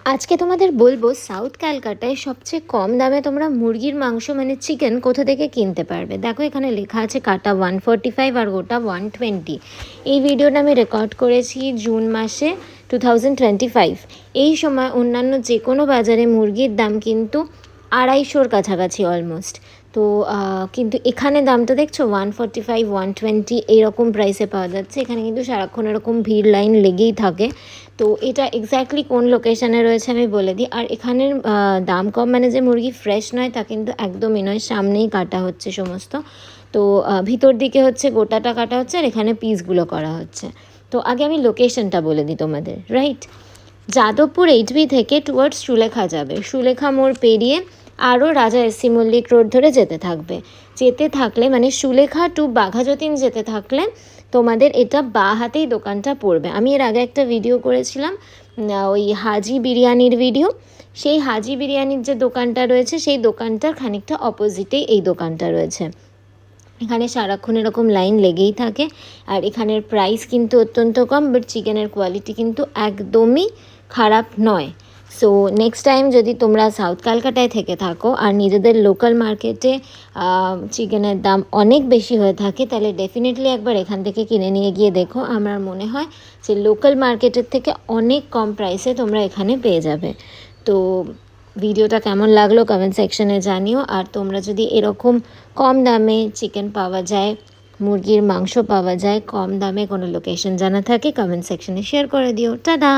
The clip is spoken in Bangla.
আজকে তোমাদের বলবো সাউথ ক্যালকাটায় সবচেয়ে কম দামে তোমরা মুরগির মাংস মানে চিকেন কোথা থেকে কিনতে পারবে। দেখো এখানে লেখা আছে কাটা 145 আর গোটা 120। এই ভিডিওটা আমি রেকর্ড করেছি জুন মাসে 2025। এই সময় অন্যান্য যে কোনো বাজারে মুরগির দাম কিন্তু 250-র কাছাকাছি অলমোস্ট। তো কিন্তু এখানে দামটা দেখছো 145, 120 এইরকম প্রাইসে পাওয়া যাচ্ছে। এখানে কিন্তু সারাক্ষণ এরকম ভিড় লাইন লেগেই থাকে। তো এটা এক্স্যাক্টলি কোন লোকেশানে রয়েছে আমি বলে দিই। আর এখানের দাম কম মানে যে মুরগি ফ্রেশ নয় তা কিন্তু একদমই নয়, সামনেই কাটা হচ্ছে সমস্ত। তো ভিতর দিকে হচ্ছে গোটাটা কাটা হচ্ছে আর এখানে পিসগুলো করা হচ্ছে। তো আগে আমি লোকেশনটা বলে দিই তোমাদের, রাইট? যাদবপুর এইচবি থেকে টুয়ার্ডস সুলেখা যাবে, সুলেখা মোড় পেরিয়ে আরও রাজা এসসি মল্লিক রোড ধরে যেতে থাকলে মানে সুলেখা টু বাঘাযতীন যেতে থাকলে তোমাদের এটা বাঁ হাতেই দোকানটা পড়বে। আমি এর আগে একটা ভিডিও করেছিলাম ওই হাজি বিরিয়ানির ভিডিও। সেই হাজি বিরিয়ানির যে দোকানটা রয়েছে সেই দোকানটার খানিকটা অপোজিটেই এই দোকানটা রয়েছে। এখানে সারাক্ষণ এরকম লাইন লেগেই থাকে। আর এখানের প্রাইস কিন্তু অত্যন্ত কম, বাট চিকেনের কোয়ালিটি কিন্তু একদমই খারাপ নয়। সো নেক্সট টাইম যদি তোমরা সাউথ ক্যালকাটায় থেকে থাকো আর নিজেদের লোকাল মার্কেটে চিকেনের দাম অনেক বেশি হয়ে থাকে, তাহলে ডেফিনেটলি একবার এখান থেকে কিনে নিয়ে গিয়ে দেখো। আমার মনে হয় যে লোকাল মার্কেটের থেকে অনেক কম প্রাইসে তোমরা এখানে পেয়ে যাবে। তো ভিডিওটা কেমন লাগলো কমেন্ট সেকশনে জানিও। আর তোমরা যদি এরকম কম দামে চিকেন পাওয়া যায়, মুরগির মাংস পাওয়া যায় কম দামে, কোনো লোকেশন জানা থাকে কমেন্ট সেকশনে শেয়ার করে দিও। টাটা।